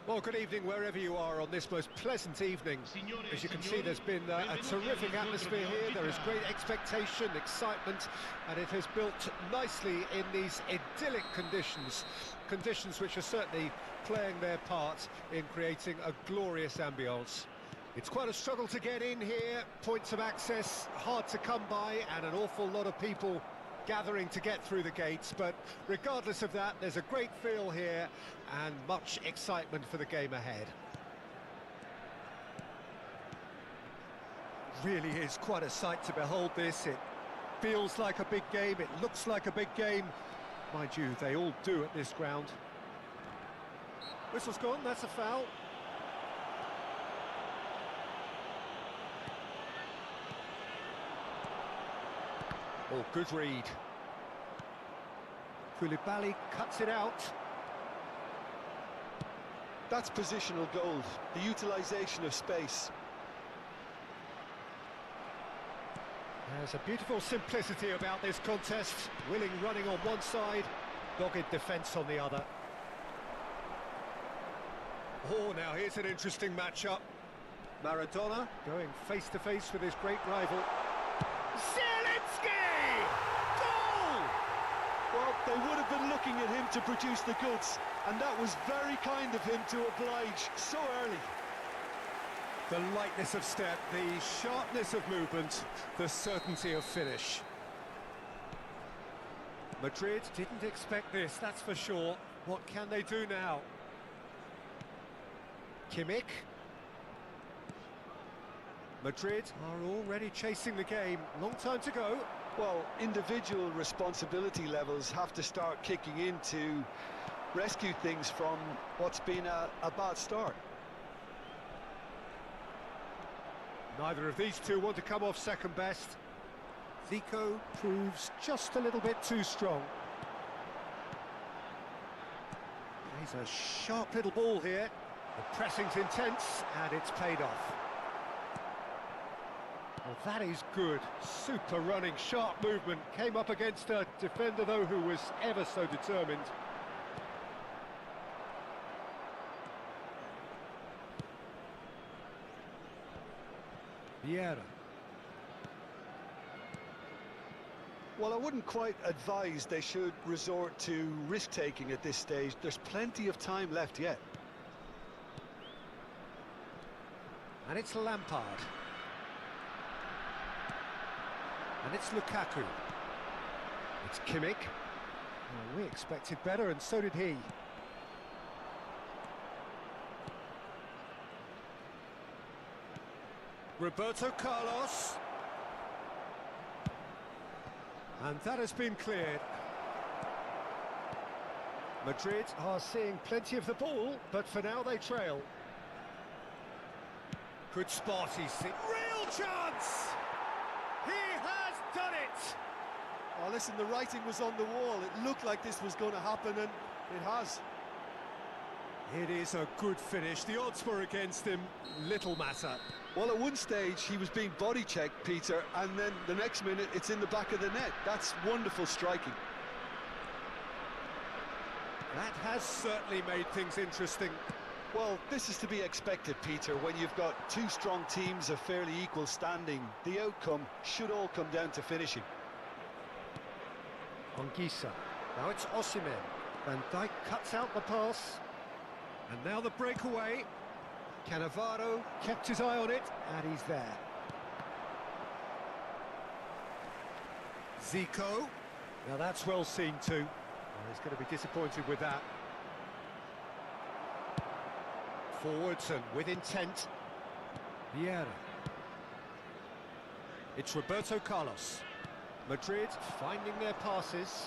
Well, good evening wherever you are on this most pleasant evening. As you can see, there's been a terrific atmosphere here. There is great expectation, excitement, and it has built nicely in these idyllic conditions. Conditions which are certainly playing their part in creating a glorious ambience. It's quite a struggle to get in here, points of access hard to come by, and an awful lot of people gathering to get through the gates, but regardless of that, there's a great feel here and much excitement for the game ahead. Really is quite a sight to behold this. It feels like a big game, it looks like a big game. Mind you, they all do at this ground. Whistle's gone, that's a foul. Oh, good read. Koulibaly cuts it out. That's positional gold, the utilisation of space. There's a beautiful simplicity about this contest. Willing running on one side, dogged defence on the other. Oh, now here's an interesting matchup. Maradona going face-to-face with his great rival. Well, they would have been looking at him to produce the goods, and that was very kind of him to oblige so early. The lightness of step, the sharpness of movement, the certainty of finish. Madrid didn't expect this, that's for sure. What can they do now? Kimmich. Madrid are already chasing the game. Long time to go. Well, individual responsibility levels have to start kicking in to rescue things from what's been a bad start. Neither of these two want to come off second best. Zico proves just a little bit too strong. He's a sharp little ball here. The pressing's intense, and it's paid off. Well, that is good. Super running, sharp movement. Came up against a defender, though, who was ever so determined. Vieira. Well, I wouldn't quite advise they should resort to risk-taking at this stage. There's plenty of time left yet. And it's Lampard. And it's Lukaku. It's Kimmich. Well, we expected better, and so did he. Roberto Carlos. And that has been cleared. Madrid are seeing plenty of the ball, but for now they trail. Good spot, he's seen. Real chance! He has done it! Oh, listen, the writing was on the wall. It looked like this was going to happen, and it has. It is a good finish. The odds were against him. Little matter. Well, at one stage, he was being body-checked, Peter, and then the next minute, it's in the back of the net. That's wonderful striking. That has certainly made things interesting. Well, this is to be expected, Peter. When you've got two strong teams of fairly equal standing, the outcome should all come down to finishing. Anguissa. Now it's Osimhen. Van Dijk cuts out the pass. And now the breakaway. Cannavaro kept his eye on it, and he's there. Zico. Now that's well seen too. Well, he's going to be disappointed with that. Forwards and with intent. Vieira. It's Roberto Carlos. Madrid finding their passes.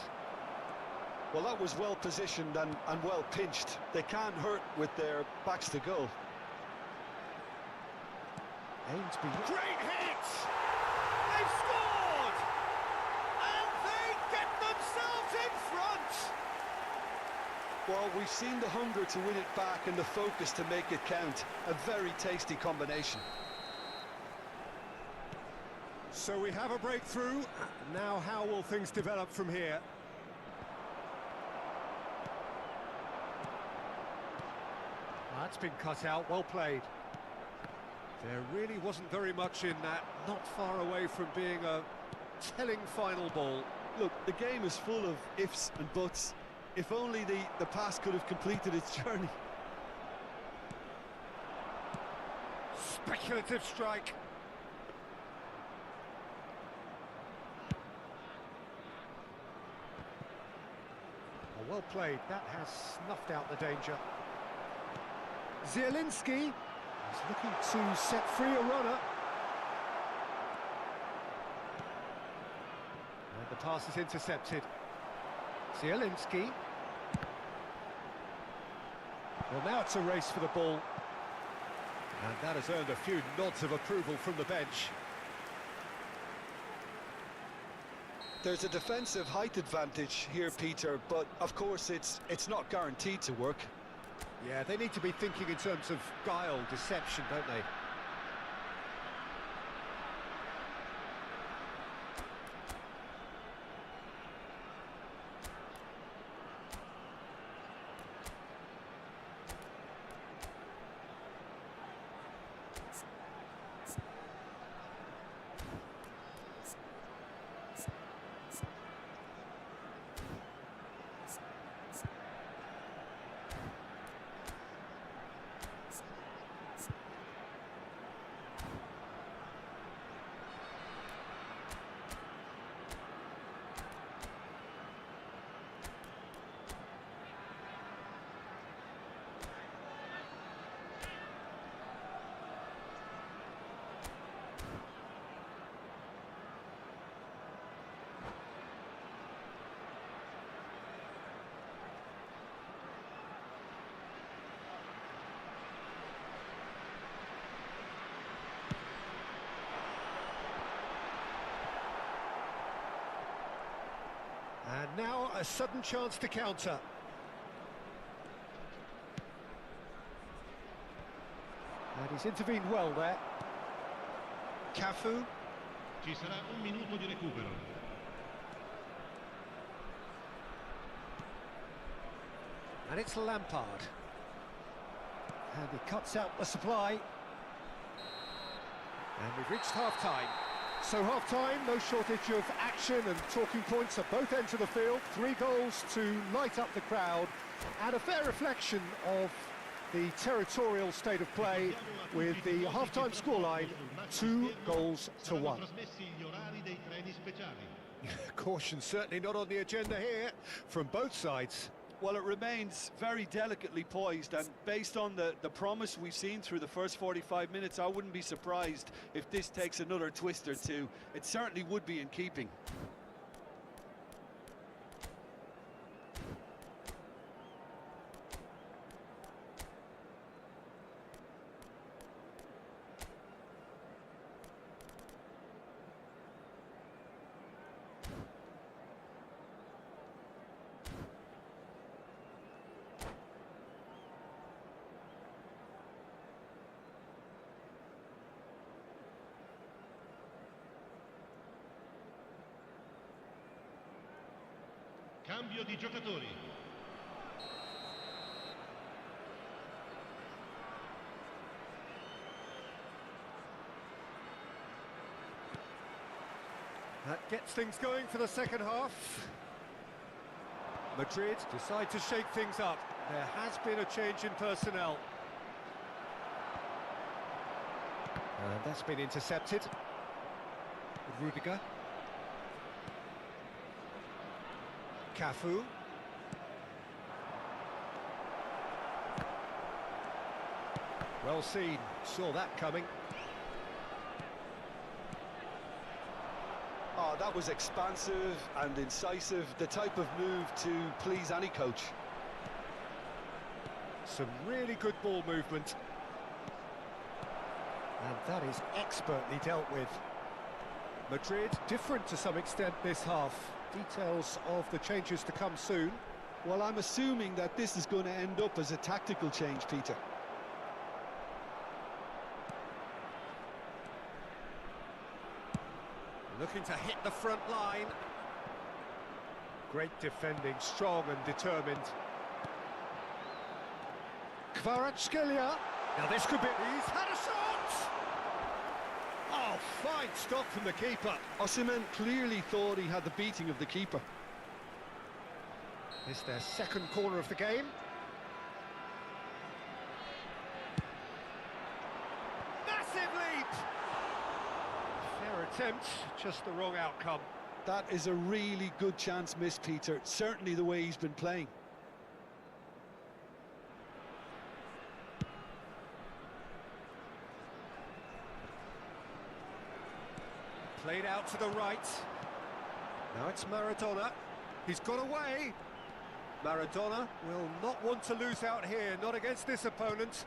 Well, that was well positioned and well pinched. They can't hurt with their backs to goal. Ainsby. Great hit! They've scored! And they get themselves in front! Well, we've seen the hunger to win it back and the focus to make it count. A very tasty combination. So we have a breakthrough. Now how will things develop from here? That's been cut out, well played. There really wasn't very much in that, not far away from being a telling final ball. Look, the game is full of ifs and buts. If only the pass could have completed its journey. Speculative strike. Oh, well played, that has snuffed out the danger. Zielinski is looking to set free a runner. And the pass is intercepted. Zielinski. Well, now it's a race for the ball. And that has earned a few nods of approval from the bench. There's a defensive height advantage here, Peter, but of course it's not guaranteed to work. Yeah, they need to be thinking in terms of guile, deception, don't they? And now a sudden chance to counter. And he's intervened well there. Cafu. Ci sarà un minuto di recupero. And it's Lampard. And he cuts out the supply. And we've reached half-time. So half-time, no shortage of action and talking points at both ends of the field. 3 goals to light up the crowd, and a fair reflection of the territorial state of play, with the half-time scoreline 2-1. Caution certainly not on the agenda here from both sides. Well, it remains very delicately poised, and based on the promise we've seen through the first 45 minutes, I wouldn't be surprised if this takes another twist or two. It certainly would be in keeping. Cambio di giocatori. That gets things going for the second half. Madrid decide to shake things up. There has been a change in personnel. And that's been intercepted. Rudiger. Cafu. Well seen, saw that coming. Oh, that was expansive and incisive, the type of move to please any coach. Some really good ball movement. And that is expertly dealt with. Madrid different to some extent this half. Details of the changes to come soon. Well, I'm assuming that this is going to end up as a tactical change, Peter. Looking to hit the front line. Great defending, strong and determined. Kvaratskhelia. Now this could be... He's had a shot! Oh, fine stop from the keeper. Osimhen clearly thought he had the beating of the keeper. It's their second corner of the game. Massive leap! Fair attempt, just the wrong outcome. That is a really good chance missed, Peter. Certainly the way he's been playing. Played out to the right. Now it's Maradona. He's got away. Maradona will not want to lose out here, not against this opponent.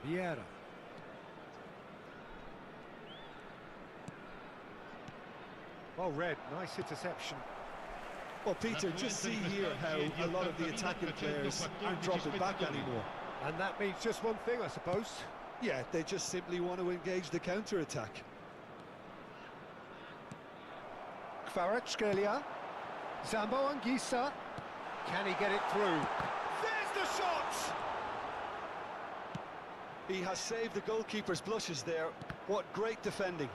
Vieira. Well read, nice interception. Well, Peter, just see here how a lot of the attacking players aren't dropping back anymore. And that means just one thing, I suppose. Yeah, they just simply want to engage the counter-attack. Kvaratskhelia. Zambo Anguissa. Can he get it through? There's the shot! He has saved the goalkeeper's blushes there. What great defending.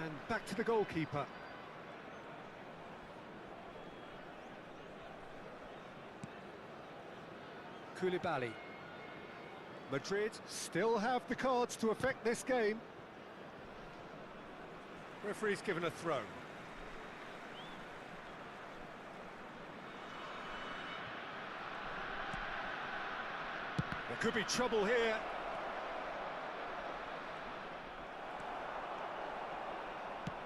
And back to the goalkeeper. Koulibaly. Madrid still have the cards to affect this game. Referee's given a throw. There could be trouble here.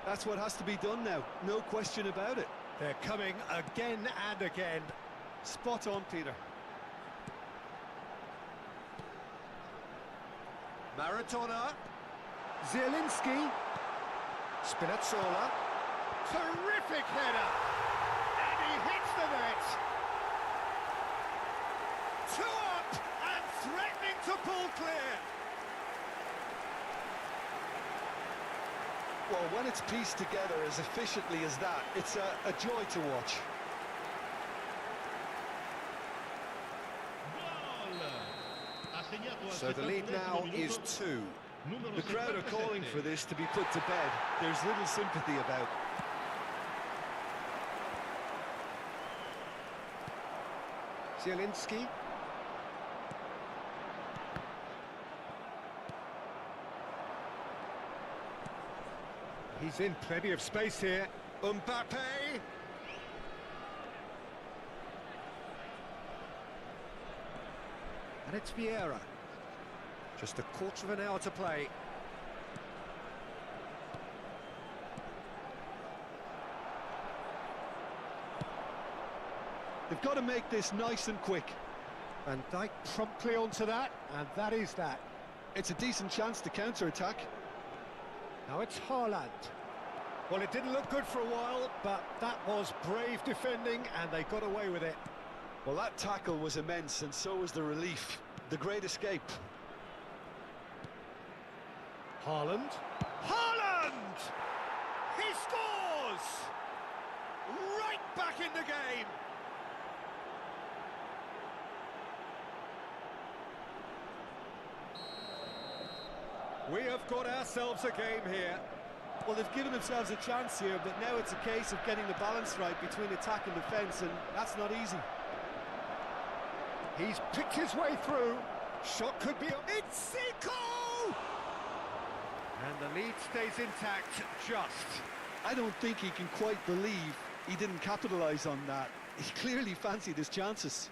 That's what has to be done now, no question about it. They're coming again and again. Spot on, Peter. Maradona. Zielinski. Spinazzola. Terrific header. And he hits the net. 2 up and threatening to pull clear. Well, when it's pieced together as efficiently as that, it's a joy to watch. So the lead now is 2. The crowd are calling for this to be put to bed. There's little sympathy about. Zielinski. He's in plenty of space here. Mbappe. And it's Vieira. Just a quarter of an hour to play. They've got to make this nice and quick. Van Dijk promptly onto that, and that is that. It's a decent chance to counter-attack. Now it's Haaland. Well, it didn't look good for a while, but that was brave defending, and they got away with it. Well, that tackle was immense, and so was the relief. The great escape. Haaland. Haaland! He scores! Right back in the game! We have got ourselves a game here. Well, they've given themselves a chance here, but now it's a case of getting the balance right between attack and defence, and that's not easy. He's picked his way through. Shot could be... It's Zico! And the lead stays intact, just. I don't think he can quite believe he didn't capitalise on that. He clearly fancied his chances.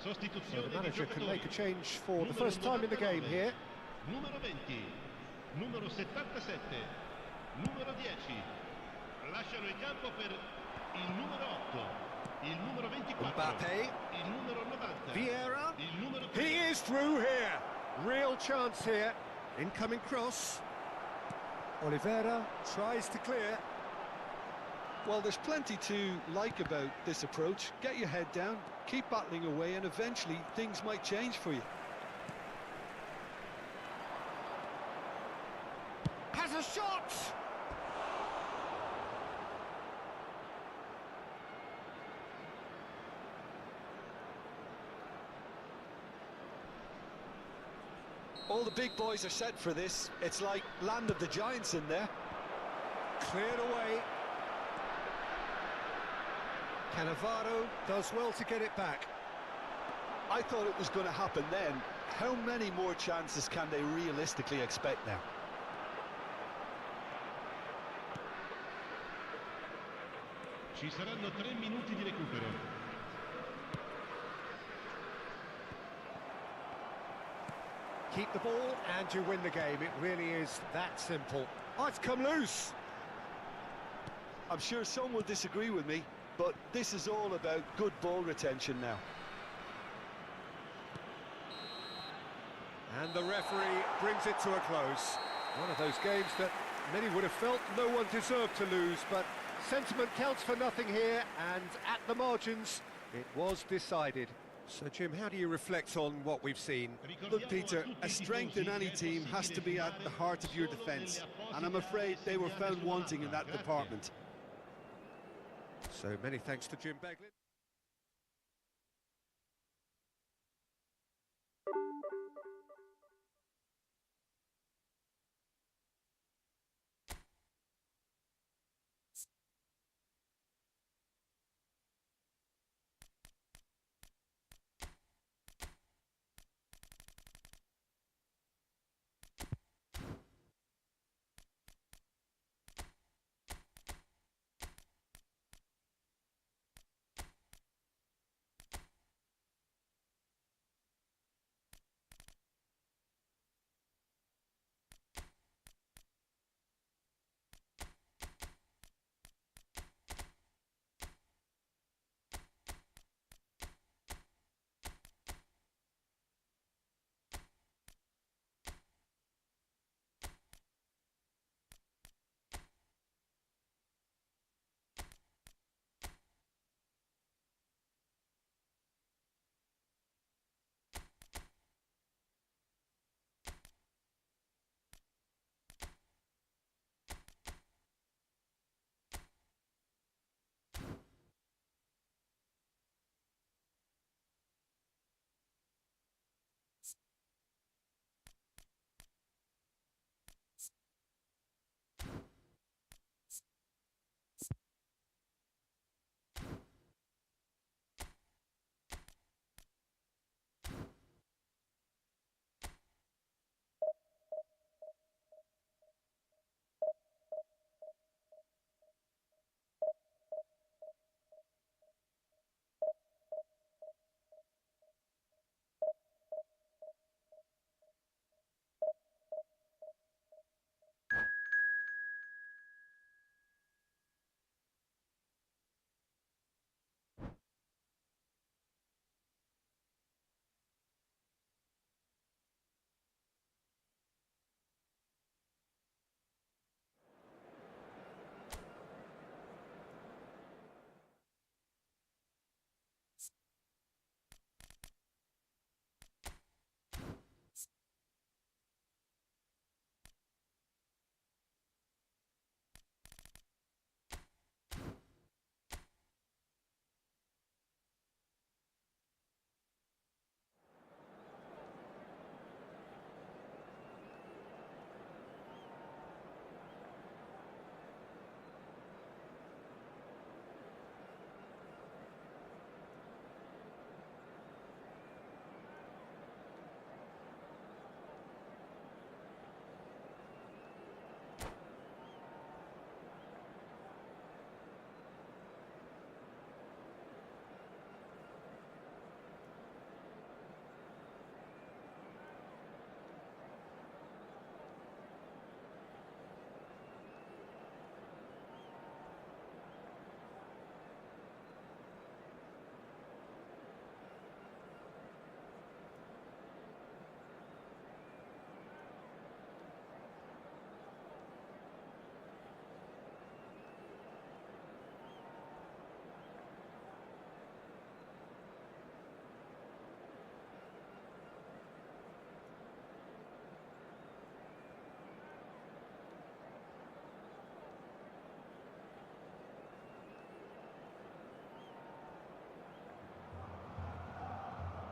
So Sostituzione the manager di can make a giocatori. change for the first time in the game here. Numero 20, numero 77, numero 10. Lasciano il campo per il numero 8, il numero 24, Mbappe. il numero 90, Vieira. il numero 3. He is through here. Real chance here. Incoming cross. Oliveira tries to clear. Well, there's plenty to like about this approach. Get your head down, keep battling away, and eventually things might change for you. Has a shot! All the big boys are set for this. It's like land of the giants in there. Cleared away. Cannavaro does well to get it back. I thought it was going to happen then. How many more chances can they realistically expect now? Ci saranno 3 minuti di recupero. Keep the ball and you win the game. It really is that simple. Oh, it's come loose. I'm sure some will disagree with me, but this is all about good ball retention now. And the referee brings it to a close. One of those games that many would have felt no one deserved to lose, but sentiment counts for nothing here, and at the margins, it was decided. So, Jim, how do you reflect on what we've seen? Look, Peter, a strength in any team has to be at the heart of your defence, and I'm afraid they were found wanting in that department. So many thanks to Jim Beglin.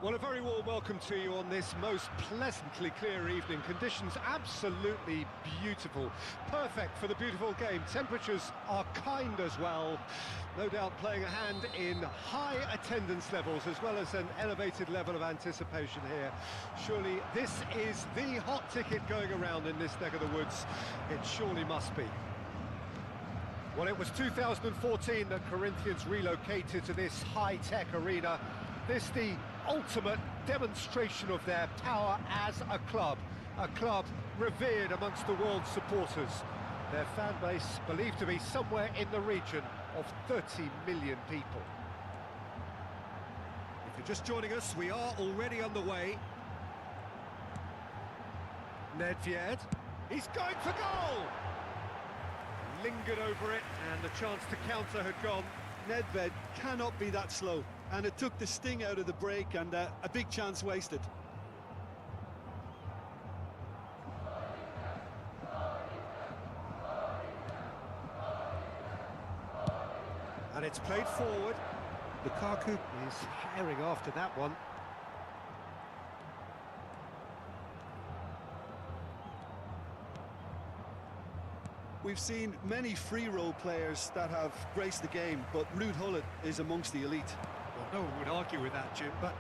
Well, a very warm welcome to you on this most pleasantly clear evening. Conditions absolutely beautiful. Perfect for the beautiful game. Temperatures are kind as well. No doubt playing a hand in high attendance levels as well as an elevated level of anticipation here. Surely this is the hot ticket going around in this neck of the woods. It surely must be. Well, it was 2014 that Corinthians relocated to this high-tech arena. This the ultimate demonstration of their power as a club revered amongst the world's supporters. Their fan base believed to be somewhere in the region of 30 million people. If you're just joining us, we are already underway. Nedved, he's going for goal! Lingered over it, and the chance to counter had gone. Nedved cannot be that slow, and it took the sting out of the break, and a big chance wasted. And it's played forward. Lukaku is herring after that one. We've seen many free role players that have graced the game, but Ruud Gullit is amongst the elite. Well, no one would argue with that, Jim, but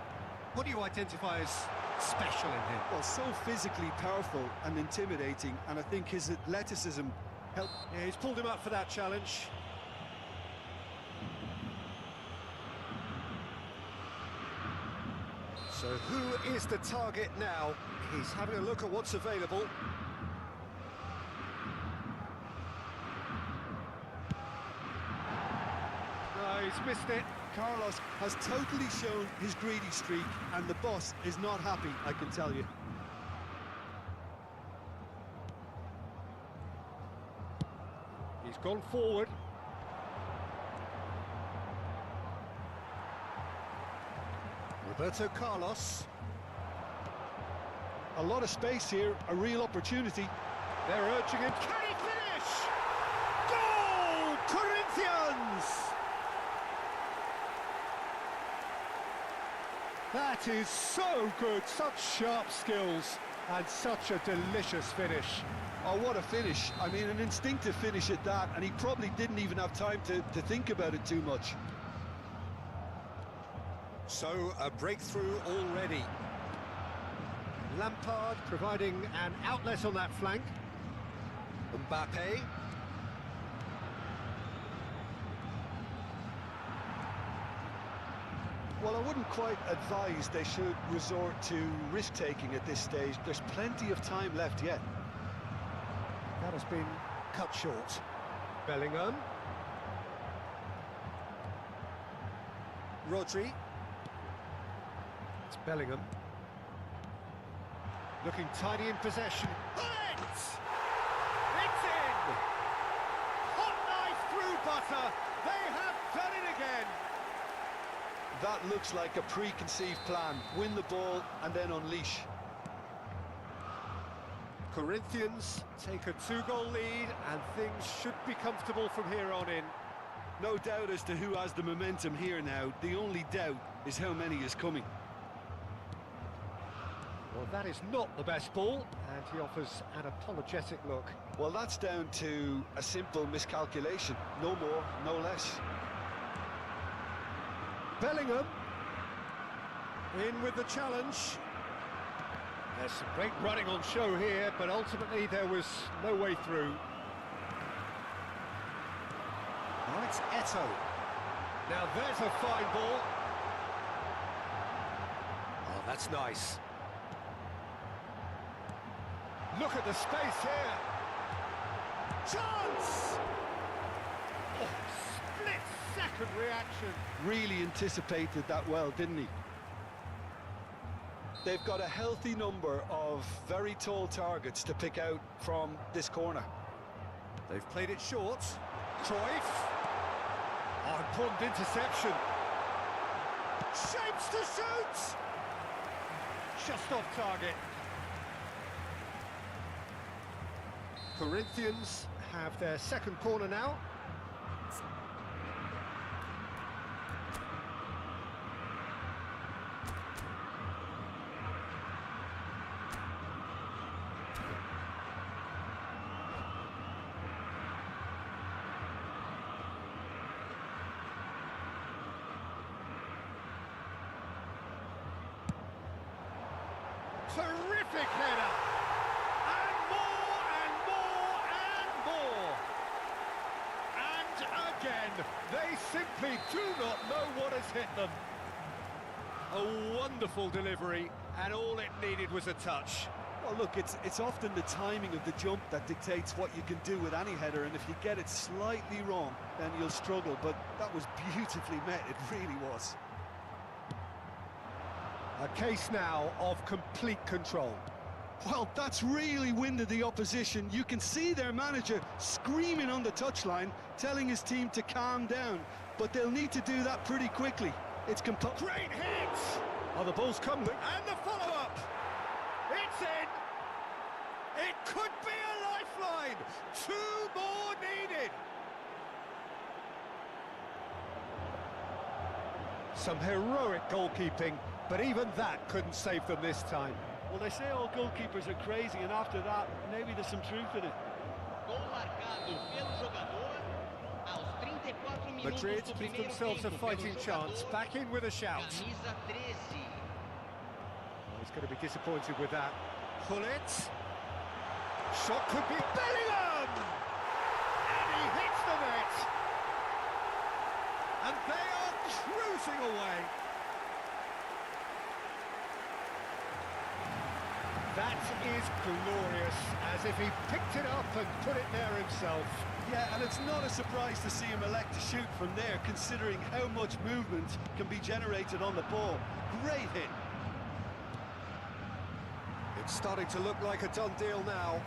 what do you identify as special in him? Well, so physically powerful and intimidating, and I think his athleticism helped. Yeah, he's pulled him up for that challenge. So who is the target now? He's having a look at what's available. No, he's missed it. Carlos has totally shown his greedy streak, and the boss is not happy, I can tell you. He's gone forward. Roberto Carlos. A lot of space here, a real opportunity. They're urging him. Can he finish? Goal! Corinthians! That is so good. Such sharp skills and such a delicious finish. Oh, what a finish. I mean, an instinctive finish at that, and he probably didn't even have time to think about it too much. So, a breakthrough already. Lampard providing an outlet on that flank. Mbappe. Well, I wouldn't quite advise they should resort to risk-taking at this stage. There's plenty of time left yet. That has been cut short. Bellingham. Rodri. It's Bellingham. Looking tidy in possession. It's in! Hot knife through butter. They have done it again. That looks like a preconceived plan. Win the ball and then unleash. Corinthians take a 2-goal lead and things should be comfortable from here on in. No doubt as to who has the momentum here now. The only doubt is how many is coming. Well, that is not the best ball, and he offers an apologetic look. Well, that's down to a simple miscalculation. No more, no less. Bellingham in with the challenge. There's some great running on show here, but ultimately there was no way through. Now it's Eto'o. Now there's a fine ball. Oh, that's nice. Look at the space here. Chance! Oh, split-second reaction. Really anticipated that well, didn't he? They've got a healthy number of very tall targets to pick out from this corner. They've played it short. Cruyff. Oh, important interception. Shapes to shoot! Just off target. Corinthians have their second corner now. Terrific header! And more, and more, and more! And again, they simply do not know what has hit them. A wonderful delivery, and all it needed was a touch. Well, look, it's often the timing of the jump that dictates what you can do with any header, and if you get it slightly wrong, then you'll struggle, but that was beautifully met, it really was. A case now of complete control. Well, that's really winded the opposition. You can see their manager screaming on the touchline, telling his team to calm down, but they'll need to do that pretty quickly. It's complete. Great hit! Oh, the ball's come, and the follow-up! It's in! It could be a lifeline! 2 more needed! Some heroic goalkeeping, but even that couldn't save them this time. Well, they say all goalkeepers are crazy, and after that, maybe there's some truth in it. Gol marcado pelo jogador aos 34 minutos Madrid do give primeiro themselves a tempo fighting pelo chance, jogador, back in with a shout. camisa 13. He's going to be disappointed with that. Gullit. Shot could be Bellingham! And he hits the net! And they are cruising away. That is glorious, as if he picked it up and put it there himself. Yeah, and it's not a surprise to see him elect to shoot from there, considering how much movement can be generated on the ball. Great hit. It's starting to look like a done deal now.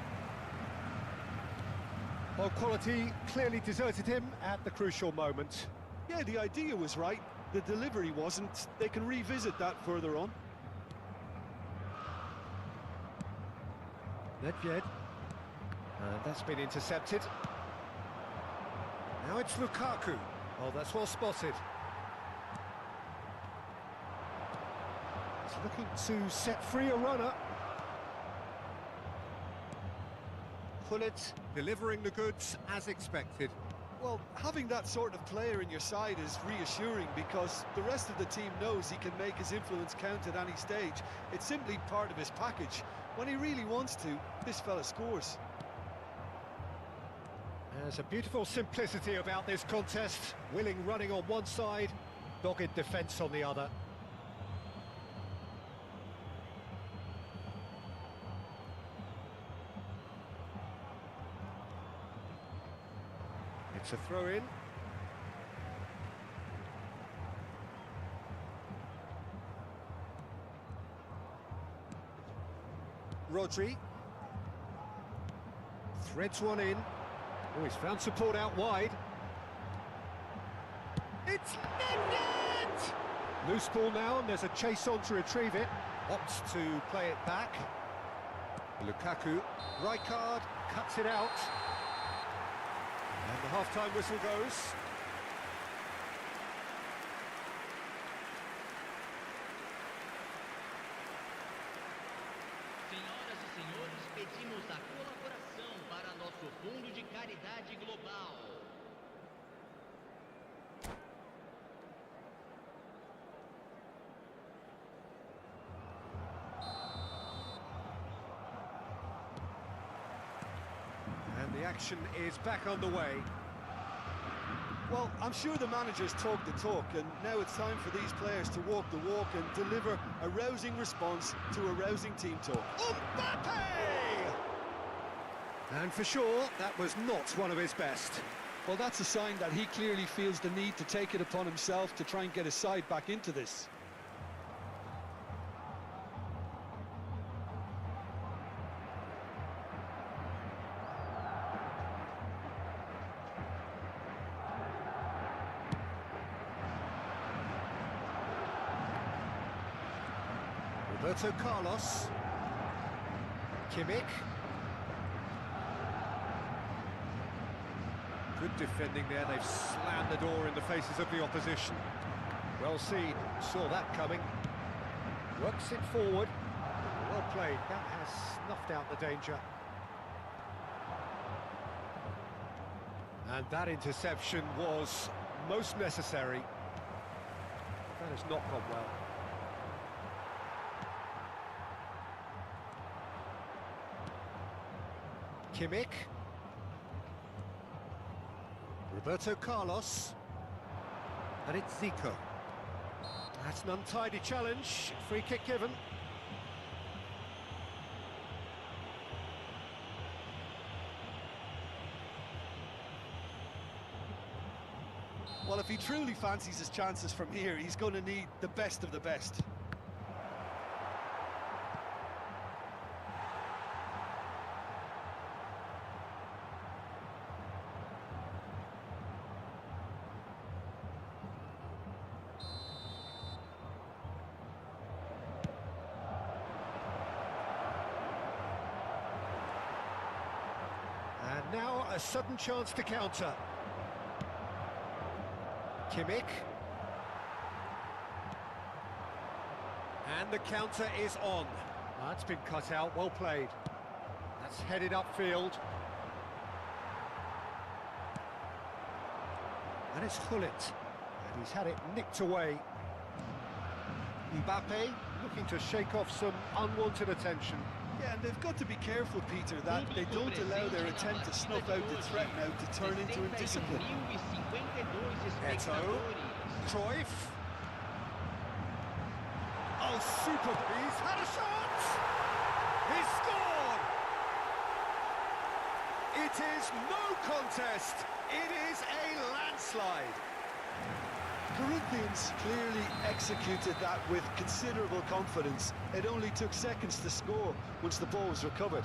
Well, quality clearly deserted him at the crucial moment. Yeah, the idea was right. The delivery wasn't. They can revisit that further on. Nedved. And that's been intercepted. Now it's Lukaku. Oh, that's well spotted. He's looking to set free a runner. Gullit delivering the goods as expected. Well, having that sort of player in your side is reassuring because the rest of the team knows he can make his influence count at any stage. It's simply part of his package. When he really wants to, this fella scores. There's a beautiful simplicity about this contest. Willing running on one side, dogged defence on the other. It's a throw-in. Rodri. Threads one in. Oh, he's found support out wide. It's Nedved! Loose ball now, and there's a chase on to retrieve it. Opts to play it back. Lukaku. Rijkaard cuts it out. And the half-time whistle goes. Senhoras e senhores, pedimos a colaboração para nosso Fundo de Caridade Global. And the action is back underway. Well, I'm sure the managers talk the talk, and now it's time for these players to walk the walk and deliver a rousing response to a rousing team talk. Mbappe! And for sure, that was not one of his best. Well, that's a sign that he clearly feels the need to take it upon himself to try and get his side back into this. Roberto Carlos. Kimmich. Good defending there, they've slammed the door in the faces of the opposition. Well seen, saw that coming. Works it forward. Well played, that has snuffed out the danger. And that interception was most necessary. That has not gone well. Kimmich. Roberto Carlos. And it's Zico. That's an untidy challenge. Free kick given. Well, if he truly fancies his chances from here, he's going to need the best of the best. And now a sudden chance to counter. Kimmich. And the counter is on. That's been cut out, well played. That's headed upfield. And it's Hullet. And he's had it nicked away. Mbappe looking to shake off some unwanted attention. Yeah, and they've got to be careful, Peter, that they don't allow their attempt to snuff out the threat now to turn into indiscipline. Eto'o, Cruyff. Oh, super! He's had a shot! He's scored! It is no contest. It is a landslide. Corinthians clearly executed that with considerable confidence. It only took seconds to score once the ball was recovered.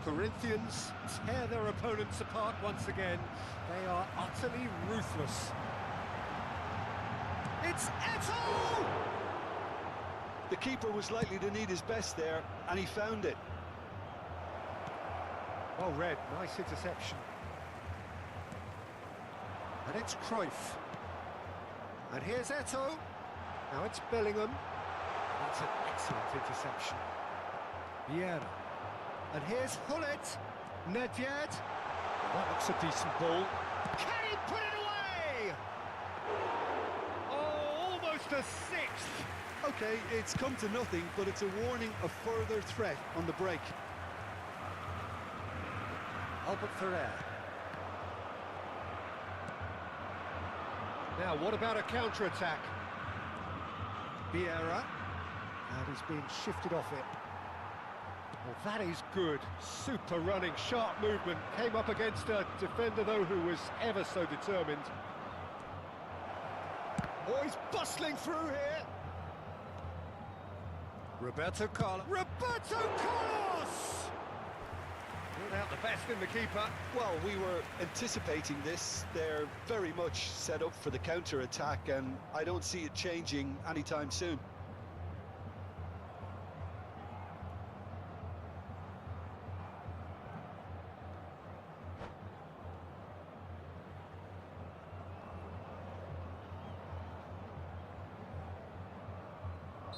Corinthians tear their opponents apart once again. They are utterly ruthless. It's Eto'o! The keeper was likely to need his best there, and he found it. Well read, nice interception. And it's Cruyff. And here's Eto'o. Now it's Bellingham. That's an excellent interception. Vieira. And here's Hullet. Nedved. That looks a decent ball. Can he put it away? Oh, almost a sixth. Okay, it's come to nothing, but it's a warning of further threat on the break. Albert Ferrer. Now, what about a counter-attack? Vieira. And he's being shifted off it. Well, that is good. Super running, sharp movement. Came up against a defender, though, who was ever so determined. Oh, he's bustling through here. Roberto Carlos. Roberto Carlos! Pulled out the best in the keeper. Well, we were anticipating this. They're very much set up for the counter-attack, and I don't see it changing anytime soon.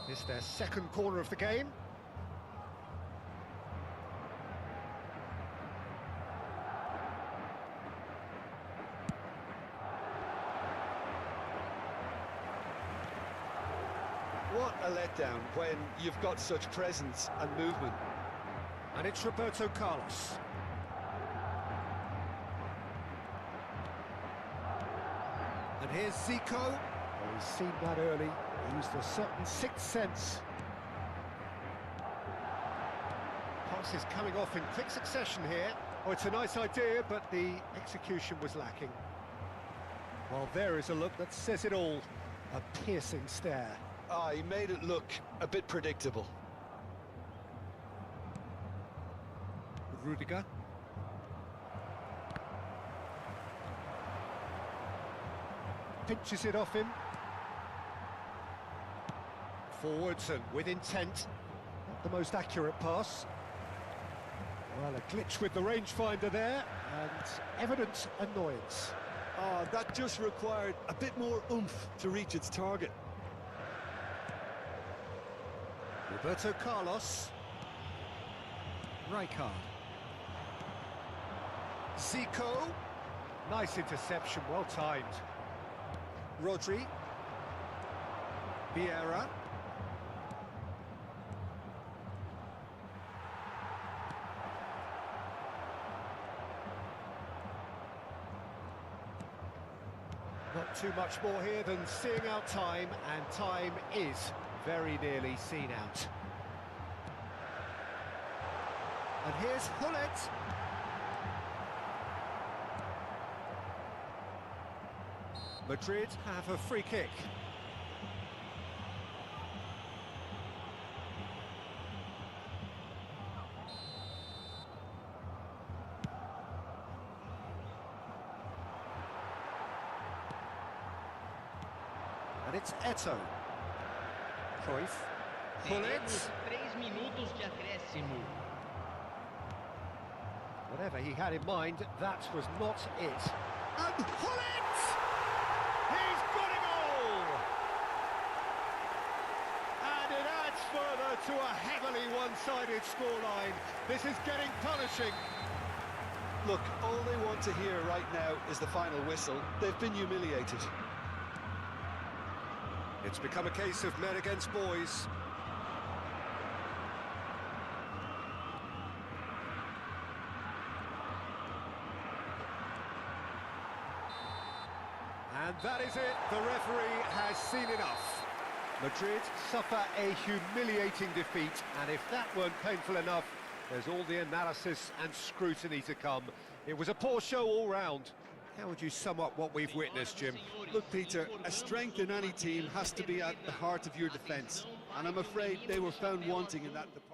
It's their second corner of the game. What a letdown when you've got such presence and movement. And it's Roberto Carlos. And here's Zico. Oh, he's seen that early. Used a certain sixth sense. Passes coming off in quick succession here. Oh, it's a nice idea, but the execution was lacking. Well, there is a look that says it all. A piercing stare. Ah, he made it look a bit predictable. Rudiger. Pinches it off him. Forwards and with intent. Not the most accurate pass. Well, a glitch with the rangefinder there, and evident annoyance. Ah, that just required a bit more oomph to reach its target. Roberto Carlos. Rijkaard. Zico. Nice interception, well timed. Rodri. Vieira. Not too much more here than seeing out time, and time is very nearly seen out. And here's Hullet. Madrid have a free kick. And it's Eto. Cruyff. Teremos 3 minutos de acréscimo. Whatever he had in mind, that was not it. And Hullet! He's got a goal! And it adds further to a heavily one-sided scoreline. This is getting punishing. Look, all they want to hear right now is the final whistle. They've been humiliated. It's become a case of men against boys. And that is it, the referee has seen enough. Madrid suffer a humiliating defeat, and if that weren't painful enough, there's all the analysis and scrutiny to come. It was a poor show all round. How would you sum up what we've witnessed, Jim? Look, Peter, a strength in any team has to be at the heart of your defence, and I'm afraid they were found wanting in that department.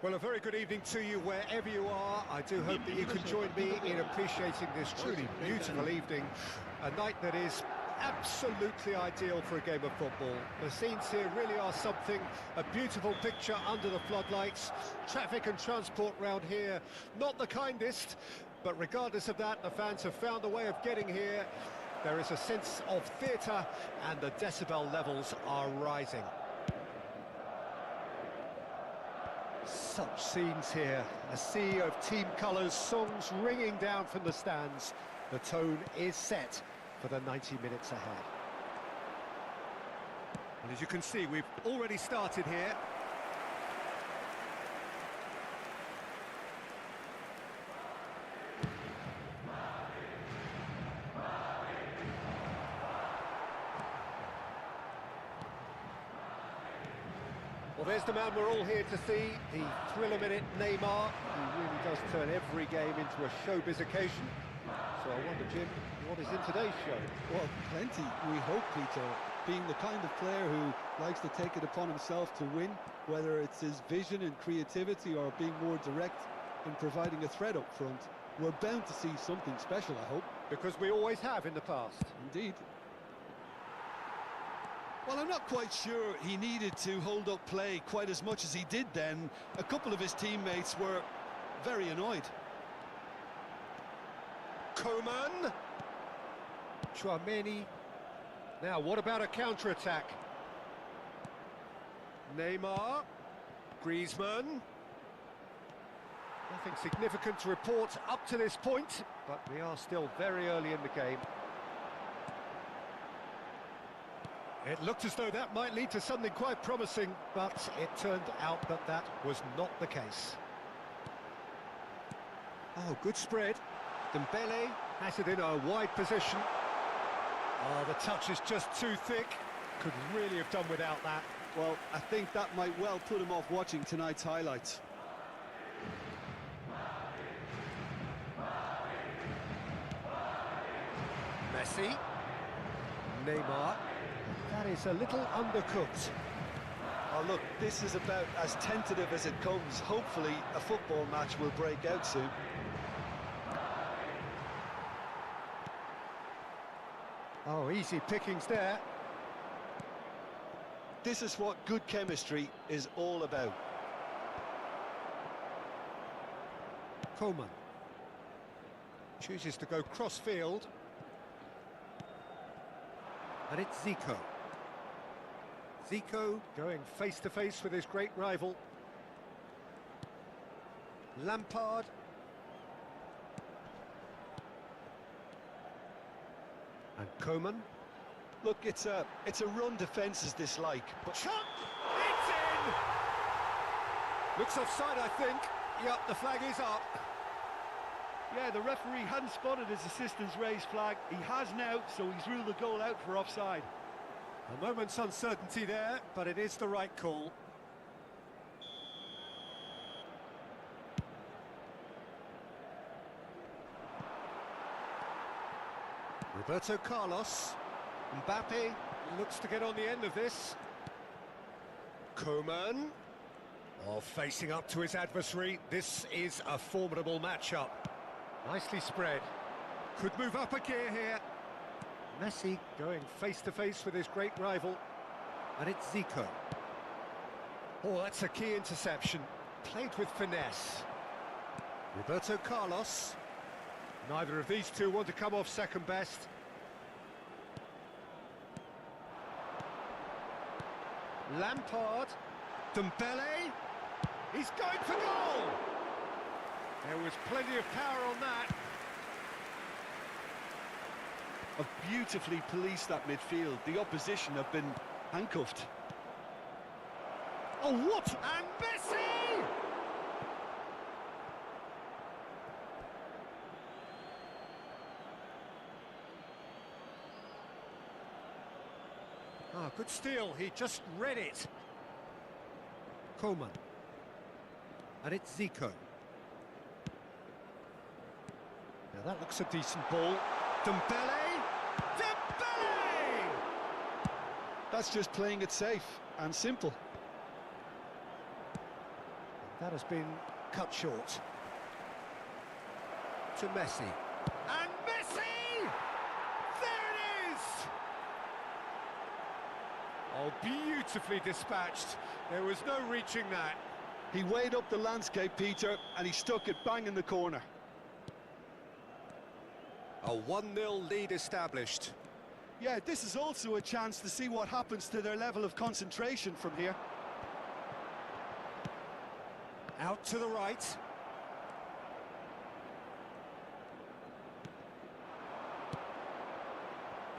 Well, a very good evening to you wherever you are. I do hope that you can join me in appreciating this truly beautiful evening. A night that is absolutely ideal for a game of football. The scenes here really are something. A beautiful picture under the floodlights. Traffic and transport round here, not the kindest. But regardless of that, the fans have found a way of getting here. There is a sense of theatre and the decibel levels are rising. Such scenes here, a sea of team colours, songs ringing down from the stands. The tone is set for the 90 minutes ahead. And as you can see, we've already started here. Well, there's the man we're all here to see, the thriller-minute Neymar, who really does turn every game into a showbiz occasion. So I wonder, Jim, what is in today's show? Well, plenty, we hope, Peter. Being the kind of player who likes to take it upon himself to win, whether it's his vision and creativity or being more direct in providing a threat up front, we're bound to see something special, I hope. Because we always have in the past. Indeed. Well, I'm not quite sure he needed to hold up play quite as much as he did then. A couple of his teammates were very annoyed. Coman. Tchouameni. Now, what about a counter-attack? Neymar. Griezmann. Nothing significant to report up to this point, but we are still very early in the game. It looked as though that might lead to something quite promising, but it turned out that that was not the case. Oh, good spread. Dembele has it in a wide position. Oh, the touch is just too thick. Could really have done without that. Well, I think that might well put him off watching tonight's highlights. Messi. Neymar. That is a little undercooked. Oh, look, this is about as tentative as it comes. Hopefully, a football match will break out soon. Oh, easy pickings there. This is what good chemistry is all about. Coman chooses to go cross-field. And it's Zico. Zico going face-to-face with his great rival. Lampard. And Coman. Look, it's a run defence is dislike, but Shot! It's in! Looks offside, I think. Yep, the flag is up. yeah, the referee hadn't spotted his assistant's raised flag. He has now, so he's ruled the goal out for offside. A moment's uncertainty there, but it is the right call. Roberto Carlos. Mbappe looks to get on the end of this. Coman. Oh, facing up to his adversary. This is a formidable matchup. Nicely spread. Could move up a gear here. Messi going face-to-face with his great rival. And it's Zico. Oh, that's a key interception. Played with finesse. Roberto Carlos. Neither of these two want to come off second best. Lampard. Dembele. He's going for goal! There was plenty of power on that. Have beautifully policed that midfield. The opposition have been handcuffed. Oh, what? And Messi! Ah, good steal. He just read it. Coman. And it's Zico. Now that looks a decent ball. Dembele! Dembele! That's just playing it safe and simple. That has been cut short. To Messi. And Messi! There it is! Oh, beautifully dispatched. There was no reaching that. He weighed up the landscape, Peter, and he stuck it bang in the corner. A 1-0 lead established. Yeah, this is also a chance to see what happens to their level of concentration from here. Out to the right.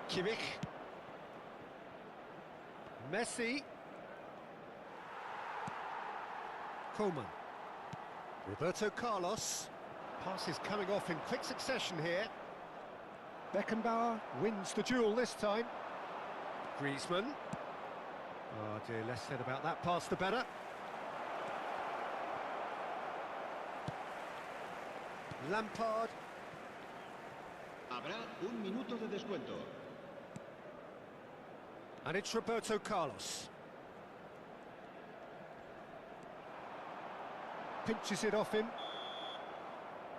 Kimmich. Messi. Coman. Roberto Carlos. Passes coming off in quick succession here. Beckenbauer wins the duel this time. Griezmann. Oh dear, less said about that pass the better. Lampard. Habrá un minuto de descuento. And it's Roberto Carlos. Pinches it off him.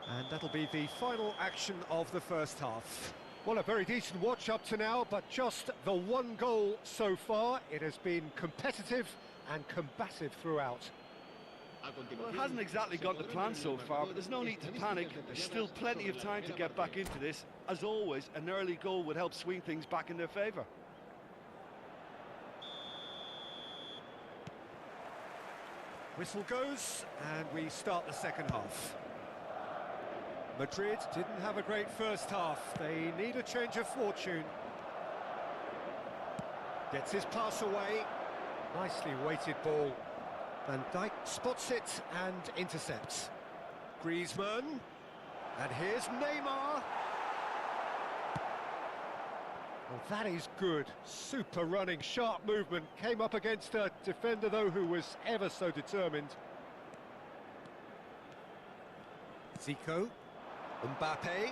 And that'll be the final action of the first half. Well, a very decent watch up to now, but just the one goal so far. It has been competitive and combative throughout. Well, it hasn't exactly got the plan so far, but there's no need to panic. There's still plenty of time to get back into this. As always, an early goal would help swing things back in their favour. Whistle goes, and we start the second half. Madrid didn't have a great first half. They need a change of fortune. Gets his pass away. Nicely weighted ball. Van Dijk spots it and intercepts. Griezmann. And here's Neymar. Well, that is good. Super running, sharp movement. Came up against a defender, though, who was ever so determined. Zico. Mbappe.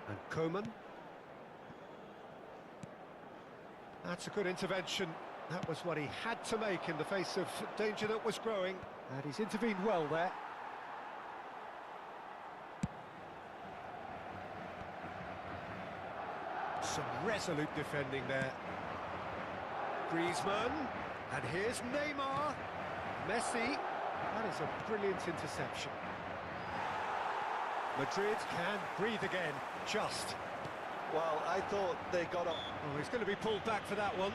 And Coman. That's a good intervention. That was what he had to make in the face of danger that was growing. And he's intervened well there. Some resolute defending there. Griezmann. And here's Neymar. Messi. That is a brilliant interception. Madrid can breathe again, just. Well, I thought they got up. Oh, he's going to be pulled back for that one.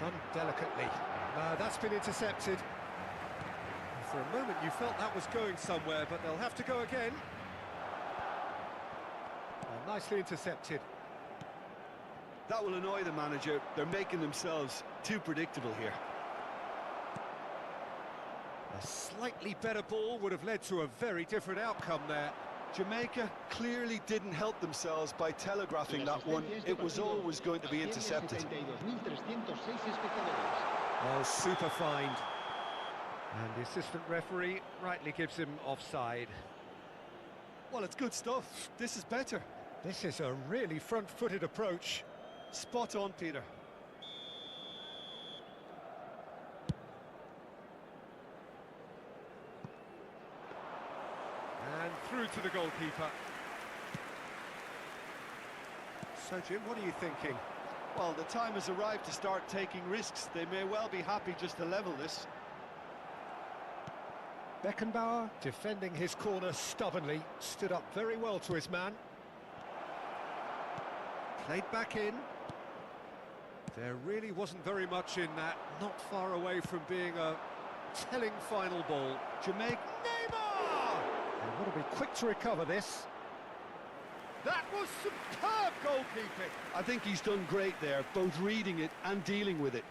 Done delicately. That's been intercepted. For a moment you felt that was going somewhere, but they'll have to go again. Oh, nicely intercepted. That will annoy the manager. They're making themselves too predictable here. A slightly better ball would have led to a very different outcome there. Jamaica clearly didn't help themselves by telegraphing that one. It was always going to be intercepted. Oh, super find. And the assistant referee rightly gives him offside. Well, it's good stuff. This is better. This is a really front-footed approach. Spot on, Peter. And through to the goalkeeper. So, Jim, what are you thinking? Well, the time has arrived to start taking risks. They may well be happy just to level this. Beckenbauer defending his corner stubbornly, stood up very well to his man. Played back in. There really wasn't very much in that, not far away from being a telling final ball. Jamaica. Neymar! They want to be quick to recover this. That was superb goalkeeping. I think he's done great there, both reading it and dealing with it.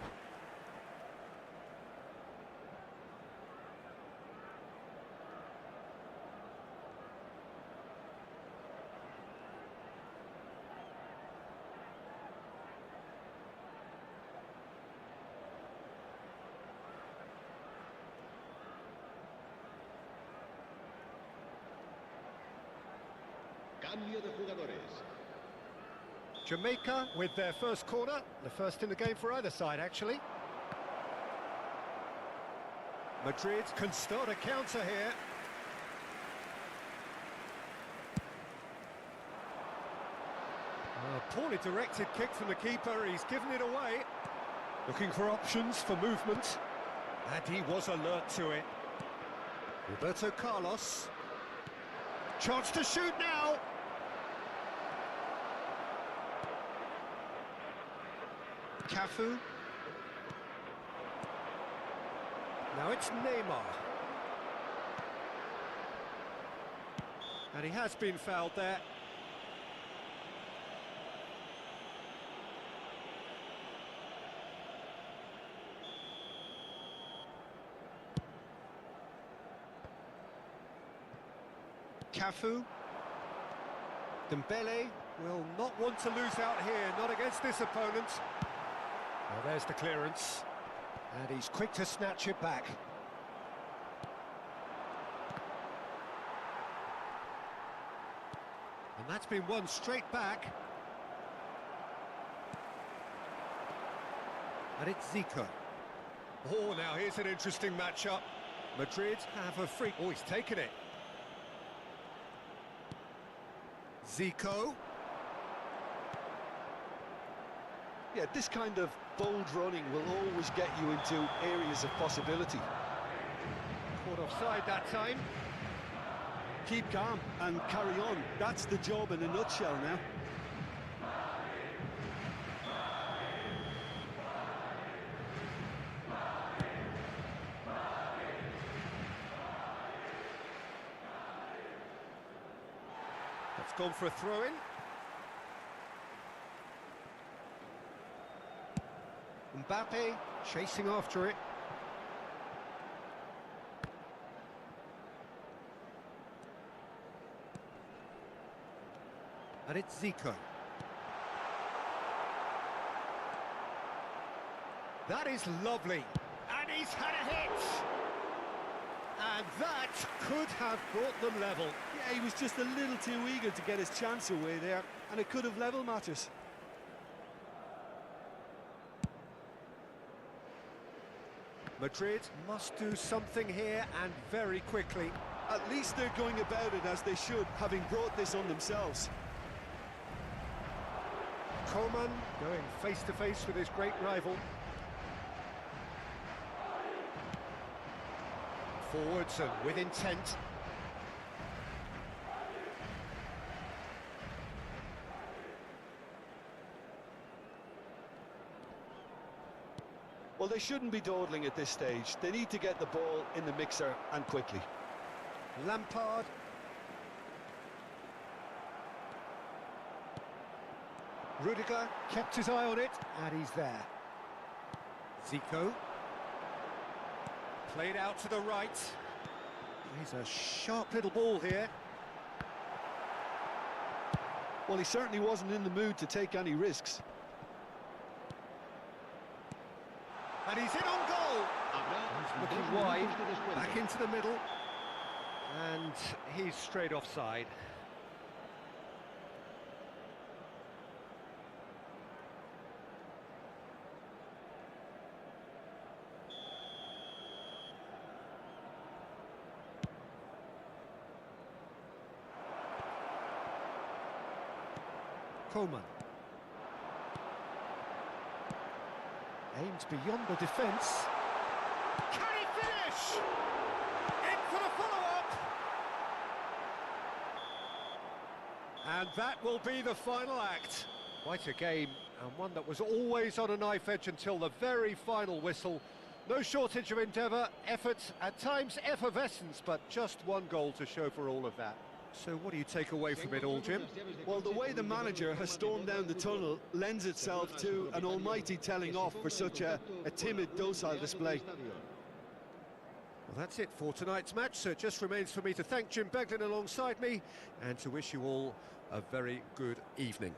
Cambio de jugadores. Jamaica with their first corner, the first in the game for either side, actually. Madrid can start a counter here. A poorly directed kick from the keeper, he's given it away. Looking for options for movement. And he was alert to it. Roberto Carlos. Chance to shoot now. Cafu. Now it's Neymar. And he has been fouled there. Cafu. Dembele will not want to lose out here, not against this opponent. Well, there's the clearance. And he's quick to snatch it back. And that's been won straight back. And it's Zico. Oh, now here's an interesting matchup. Madrid have a free... Oh, he's taken it. Zico. Yeah, this kind of bold running will always get you into areas of possibility. Caught offside that time. Keep calm and carry on. That's the job in a nutshell now. That's gone for a throw-in. Mbappe chasing after it. And it's Zico. That is lovely. And he's had a hit. And that could have brought them level. Yeah, he was just a little too eager to get his chance away there, and it could have level matters. Madrid must do something here, and very quickly. At least they're going about it as they should, having brought this on themselves. Coman going face-to-face with his great rival. Forwards and with intent. Well, they shouldn't be dawdling at this stage. They need to get the ball in the mixer, and quickly. Lampard. Rudiger kept his eye on it, and he's there. Zico. Played out to the right. He's a sharp little ball here. Well, he certainly wasn't in the mood to take any risks. And he's in on goal. He's looking wide, back into the middle. And he's straight offside. Coman. Aims beyond the defence. Can he finish? In for the follow-up. And that will be the final act. Quite a game, and one that was always on a knife edge until the very final whistle. No shortage of endeavour, effort, at times effervescence, but just one goal to show for all of that. So what do you take away from it all, Jim? Well, the way the manager has stormed down the tunnel lends itself to an almighty telling off for such a timid, docile display. Well, that's it for tonight's match, so it just remains for me to thank Jim Beglin alongside me and to wish you all a very good evening.